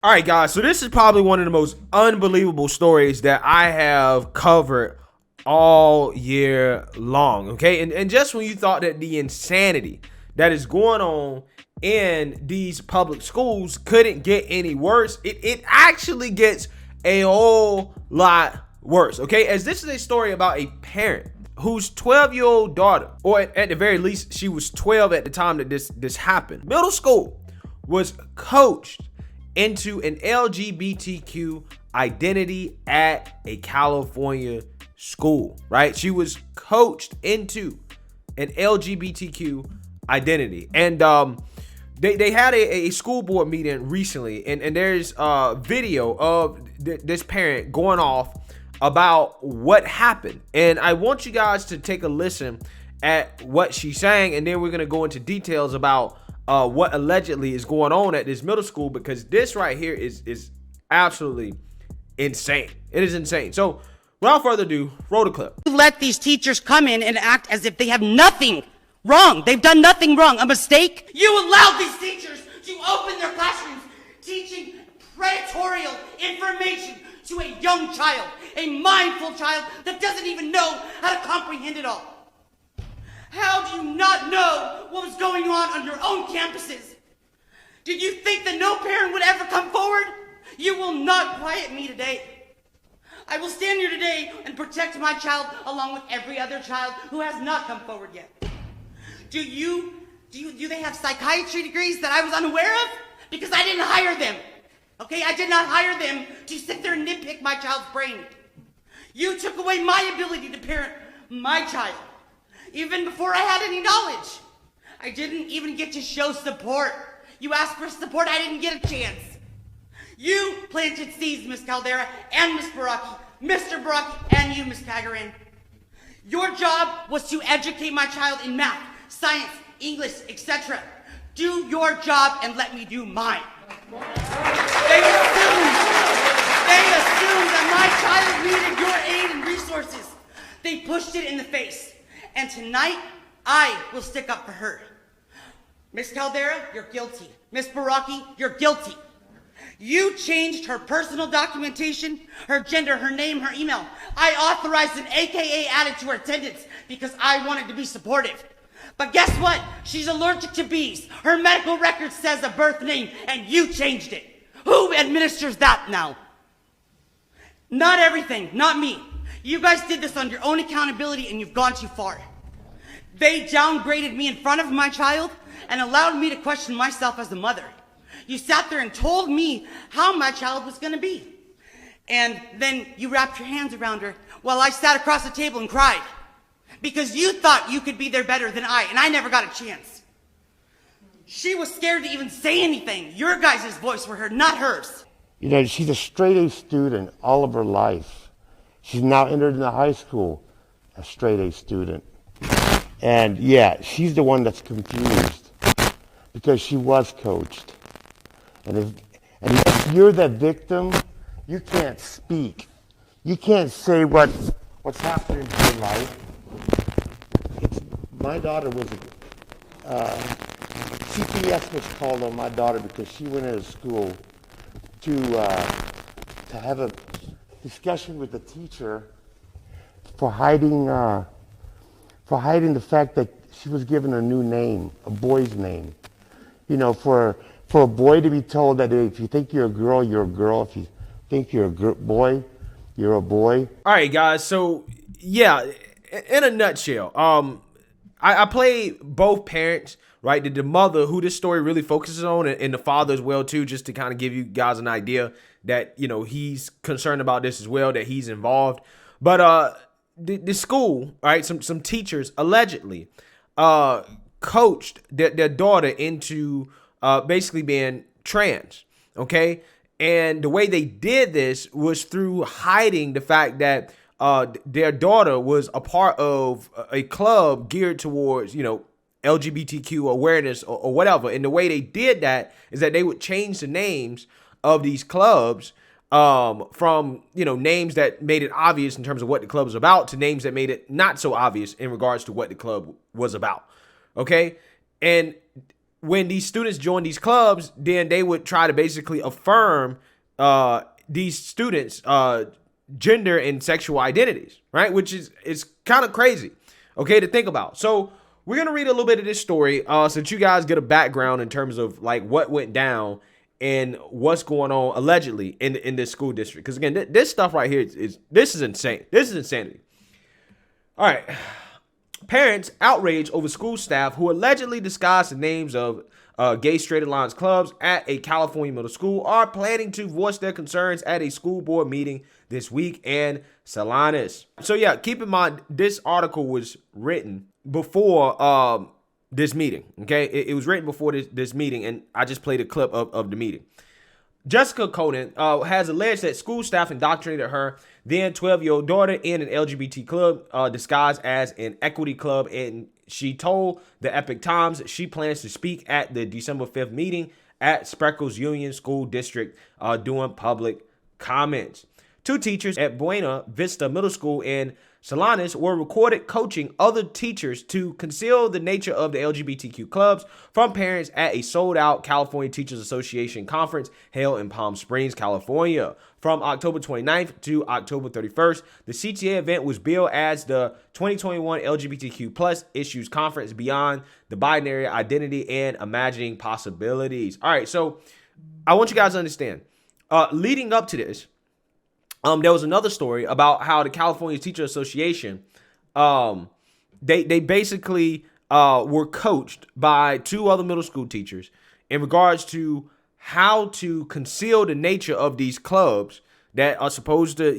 All right, guys. So this is probably one of the most unbelievable stories that I have covered all year long. Okay, and just when you thought that the insanity that is going on in these public schools couldn't get any worse, it actually gets a whole lot worse. Okay, as this is a story about a parent whose 12-year-old daughter, or at the very least, she was 12 at the time that this happened. Middle school was coached into an LGBTQ identity at a California school, right? She was coached into an LGBTQ identity. And they had a school board meeting recently, and there's a video of this parent going off about what happened. And I want you guys to take a listen at what she's saying, and then we're going to go into details about what allegedly is going on at this middle school, because this right here is absolutely insane. It is insane. So without further ado, roll the clip. Let these teachers come in and act as if they have nothing wrong. They've done nothing wrong. A mistake? You allowed these teachers to open their classrooms teaching predatory information to a young child, a mindful child that doesn't even know how to comprehend it all. How do you not know what was going on your own campuses? Did you think that no parent would ever come forward? You will not quiet me today. I will stand here today and protect my child along with every other child who has not come forward yet. Do they have psychiatry degrees that I was unaware of? Because I didn't hire them. Okay, I did not hire them to sit there and nitpick my child's brain. You took away my ability to parent my child. Even before I had any knowledge. I didn't even get to show support. You asked for support, I didn't get a chance. You planted seeds, Miss Caldera and Miss Baraki, Mr. Baraki and you, Miss Cagaran. Your job was to educate my child in math, science, English, etc. Do your job and let me do mine. They assumed that my child needed your aid and resources. They pushed it in the face. And tonight, I will stick up for her. Miss Caldera, you're guilty. Miss Baraki, you're guilty. You changed her personal documentation, her gender, her name, her email. I authorized an AKA added to her attendance because I wanted to be supportive. But guess what? She's allergic to bees. Her medical record says a birth name, and you changed it. Who administers that now? Not everything, not me. You guys did this on your own accountability, and you've gone too far. They downgraded me in front of my child and allowed me to question myself as a mother. You sat there and told me how my child was going to be. And then you wrapped your hands around her while I sat across the table and cried. Because you thought you could be there better than I, and I never got a chance. She was scared to even say anything. Your guys' voice were heard, not hers. You know, she's a straight A student all of her life. She's now entered into high school, a straight A student. And yeah, she's the one that's confused because she was coached. And if you're the victim, you can't speak. You can't say what's happening in your life. My daughter was, CPS was called on my daughter because she went into school to have a discussion with the teacher for hiding the fact that she was given a new name, a boy's name. You know, for a boy to be told that if you think you're a girl, you're a girl. If you think you're a boy, you're a boy. All right, guys. So yeah, in a nutshell, I played both parents, right? The mother, who this story really focuses on, and the father as well too, just to kind of give you guys an idea that, you know, he's concerned about this as well, that he's involved. But the school, right? Some teachers allegedly coached their daughter into basically being trans. Okay, and the way they did this was through hiding the fact that their daughter was a part of a club geared towards, you know, LGBTQ awareness or whatever. And the way they did that is that they would change the names of these clubs from, you know, names that made it obvious in terms of what the club was about to names that made it not so obvious in regards to what the club was about. Okay. And when these students join these clubs, then they would try to basically affirm these students' gender and sexual identities, right? Which is kind of crazy, okay, to think about. So we're gonna read a little bit of this story, so that you guys get a background in terms of like what went down and what's going on allegedly in this school district. Because again, this stuff right here this is insane. This is insanity. All right. Parents outraged over school staff who allegedly disguised the names of gay straight alliance clubs at a California middle school are planning to voice their concerns at a school board meeting this week in Salinas. So yeah, keep in mind, this article was written before this meeting, okay? It was written before this meeting, and I just played a clip of the meeting. Jessica Konen has alleged that school staff indoctrinated her then 12-year-old daughter in an LGBT club disguised as an equity club, and she told the Epic Times she plans to speak at the December 5th meeting at Spreckles Union School District doing public comments. Two teachers at Buena Vista Middle School in Salinas were recorded coaching other teachers to conceal the nature of the LGBTQ clubs from parents at a sold-out California Teachers Association conference held in Palm Springs, California. From October 29th to October 31st, the CTA event was billed as the 2021 LGBTQ plus issues conference beyond the binary identity and imagining possibilities. All right, so I want you guys to understand, leading up to this, there was another story about how the California Teacher Association, they basically were coached by two other middle school teachers in regards to how to conceal the nature of these clubs that are supposed to,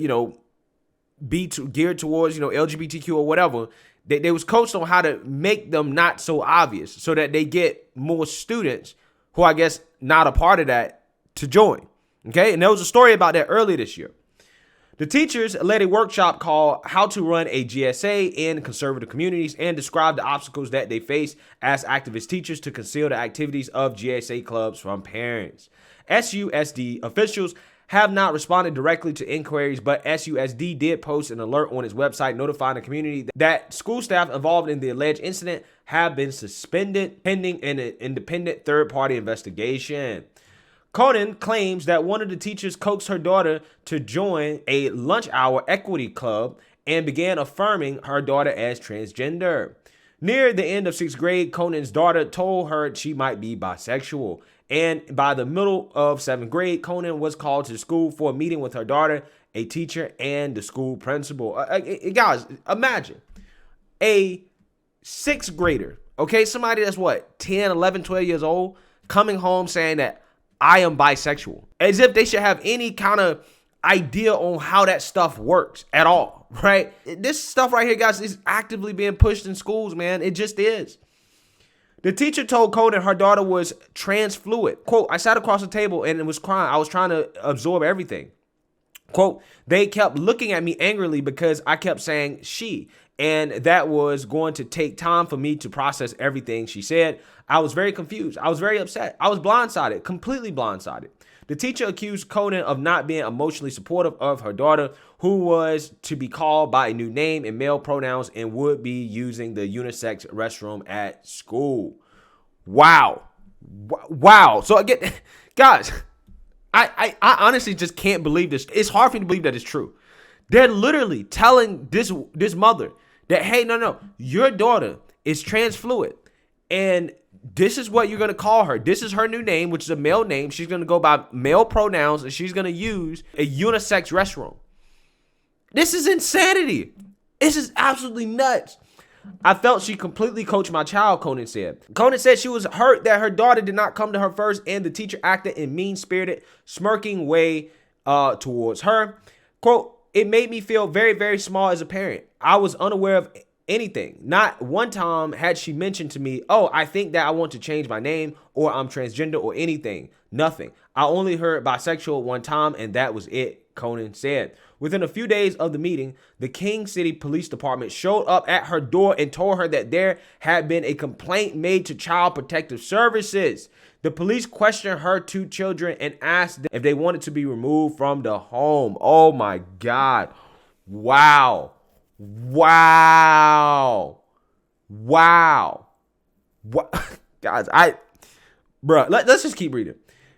be geared towards, LGBTQ or whatever. They was coached on how to make them not so obvious so that they get more students who I guess not a part of that to join. Okay, and there was a story about that earlier this year. The teachers led a workshop called How to Run a GSA in Conservative Communities and described the obstacles that they face as activist teachers to conceal the activities of GSA clubs from parents. SUSD officials have not responded directly to inquiries, but SUSD did post an alert on its website notifying the community that school staff involved in the alleged incident have been suspended pending an independent third-party investigation. Konen claims that one of the teachers coaxed her daughter to join a lunch hour equity club and began affirming her daughter as transgender. Near the end of 6th grade, Konen's daughter told her she might be bisexual. And by the middle of 7th grade, Konen was called to school for a meeting with her daughter, a teacher, and the school principal. Guys, imagine a 6th grader, okay, somebody that's 10, 11, 12 years old, coming home saying that I am bisexual, as if they should have any kind of idea on how that stuff works at all, right? This stuff right here, guys, is actively being pushed in schools, man. It just is. The teacher told Konen her daughter was trans fluid. Quote, I sat across the table and was crying. I was trying to absorb everything. Quote, they kept looking at me angrily because I kept saying she, and that was going to take time for me to process everything she said. I was very confused. I was very upset. I was blindsided, completely blindsided. The teacher accused Konen of not being emotionally supportive of her daughter, who was to be called by a new name and male pronouns and would be using the unisex restroom at school. Wow. Wow. So again, guys, I honestly just can't believe this. It's hard for me to believe that it's true. They're literally telling this mother that, hey, no, your daughter is trans fluid, and this is what you're going to call her. This is her new name, which is a male name. She's going to go by male pronouns, and she's going to use a unisex restroom. This is insanity. This is absolutely nuts. I felt she completely coached my child, Konen said. Konen said she was hurt that her daughter did not come to her first, and the teacher acted in mean-spirited, smirking way towards her. Quote, it made me feel very, very small as a parent. I was unaware of anything. Not one time had she mentioned to me, oh, I think that I want to change my name or I'm transgender or anything. Nothing. I only heard bisexual one time and that was it, Konen said. Within a few days of the meeting, the King City Police Department showed up at her door and told her that there had been a complaint made to Child Protective Services. The police questioned her two children and asked them if they wanted to be removed from the home. Oh my God. Wow. Wow. Wow. What? Guys, Bruh, let's just keep reading.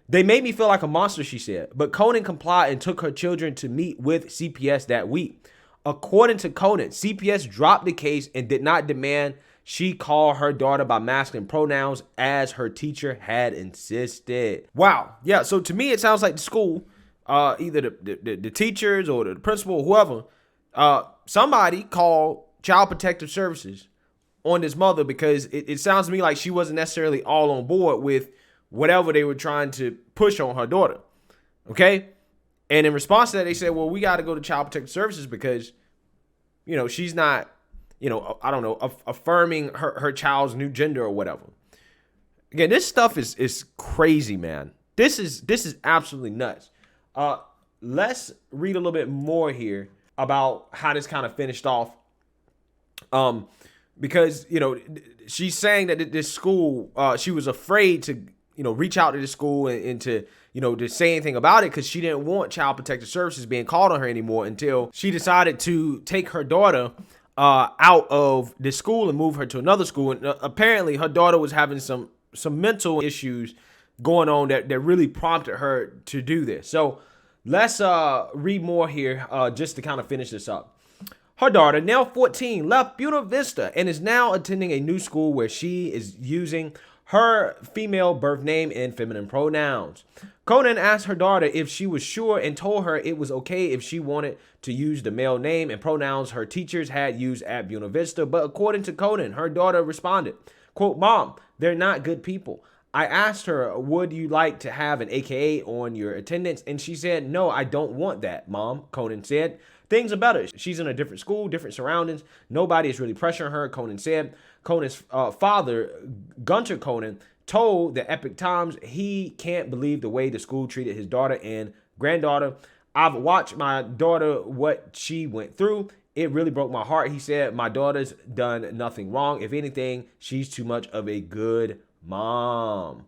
They made me feel like a monster, she said, but Konen complied and took her children to meet with CPS that week. According to Konen, CPS dropped the case and did not demand she call her daughter by masculine pronouns as her teacher had insisted. Wow. Yeah, so to me, it sounds like the school, either the teachers or the principal or whoever, somebody called Child Protective Services on this mother because it sounds to me like she wasn't necessarily all on board with whatever they were trying to push on her daughter. Okay? And in response to that, they said, well, we got to go to Child Protective Services because, you know, she's not, you know, I don't know, affirming her child's new gender or whatever. Again, this stuff is crazy, man. This is absolutely nuts. Let's read a little bit more here about how this kind of finished off. Because, you know, she's saying that this school, she was afraid to, you know, reach out to the school and to, you know, to say anything about it because she didn't want Child Protective Services being called on her anymore until she decided to take her daughter out of the school and move her to another school. And apparently her daughter was having some mental issues going on that really prompted her to do this. So let's read more here just to kind of finish this up. Her daughter, now 14, left Buena Vista and is now attending a new school where she is using her female birth name and feminine pronouns. Konen asked her daughter if she was sure and told her it was okay if she wanted to use the male name and pronouns her teachers had used at Buena Vista. But according to Konen, her daughter responded, quote, "Mom, they're not good people. I asked her, would you like to have an AKA on your attendance? And she said, no, I don't want that, Mom," Konen said. Things are better. She's in a different school, different surroundings. Nobody is really pressuring her, Konen said. Konen's father, Gunter Konen, told the Epic Times he can't believe the way the school treated his daughter and granddaughter. "I've watched my daughter, what she went through. It really broke my heart," he said. "My daughter's done nothing wrong. If anything, she's too much of a good mom."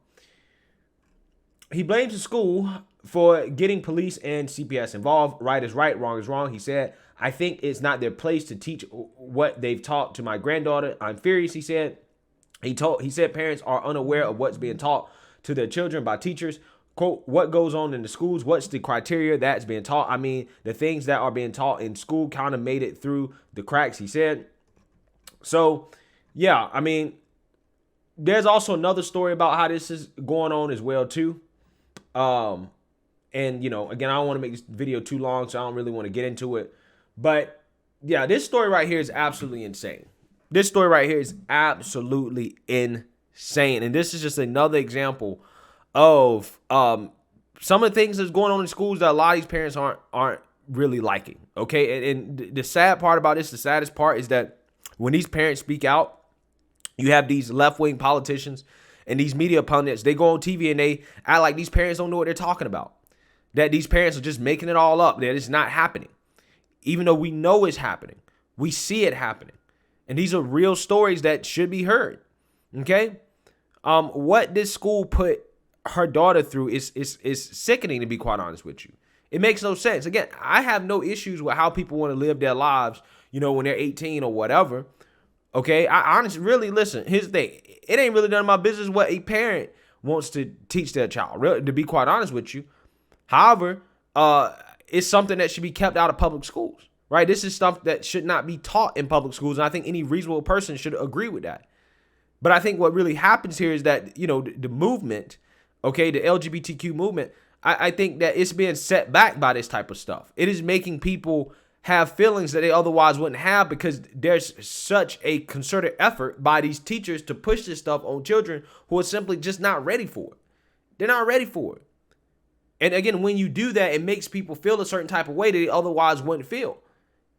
He blames the school for getting police and CPS involved. "Right is right, wrong is wrong," he said. "I think it's not their place to teach what they've taught to my granddaughter. I'm furious," he said. He said parents are unaware of what's being taught to their children by teachers. Quote, "What goes on in the schools? What's the criteria that's being taught? I mean, the things that are being taught in school kind of made it through the cracks," he said. So, yeah, I mean, there's also another story about how this is going on as well, too. And, you know, again, I don't want to make this video too long, so I don't really want to get into it. But, yeah, this story right here is absolutely insane. This story right here is absolutely insane. And this is just another example of some of the things that's going on in schools that a lot of these parents aren't really liking. Okay. And the sad part about this, the saddest part is that when these parents speak out, you have these left-wing politicians and these media pundits, they go on TV and they act like these parents don't know what they're talking about. That these parents are just making it all up, that it's not happening. Even though we know it's happening. We see it happening. And these are real stories that should be heard. Okay? What this school put her daughter through is sickening, to be quite honest with you. It makes no sense. Again, I have no issues with how people want to live their lives, you know, when they're 18 or whatever. Okay? I honestly, really, listen, here's the thing. It ain't really none of my business what a parent wants to teach their child, really, to be quite honest with you. However, it's something that should be kept out of public schools, right? This is stuff that should not be taught in public schools, and I think any reasonable person should agree with that. But I think what really happens here is that, you know, the movement, okay, the LGBTQ movement, I think that it's being set back by this type of stuff. It is making people have feelings that they otherwise wouldn't have because there's such a concerted effort by these teachers to push this stuff on children who are simply just not ready for it. They're not ready for it. And again, when you do that, it makes people feel a certain type of way that they otherwise wouldn't feel.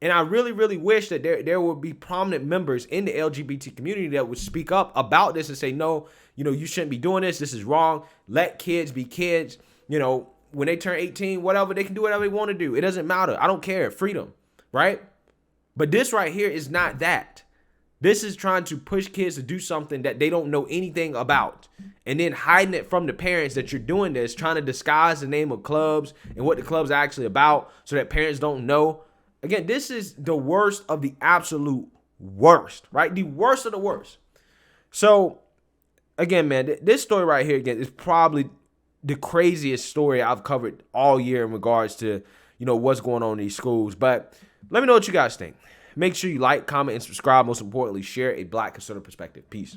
And I really, really wish that there would be prominent members in the LGBT community that would speak up about this and say, no, you know, you shouldn't be doing this. This is wrong. Let kids be kids. You know, when they turn 18, whatever, they can do whatever they want to do. It doesn't matter. I don't care. Freedom, right? But this right here is not that. This is trying to push kids to do something that they don't know anything about. And then hiding it from the parents that you're doing this, trying to disguise the name of clubs and what the club's are actually about so that parents don't know. Again, this is the worst of the absolute worst, right? The worst of the worst. So again, man, this story right here, again, is probably the craziest story I've covered all year in regards to, what's going on in these schools. But let me know what you guys think. Make sure you like, comment, and subscribe. Most importantly, share a Black conservative perspective. Peace.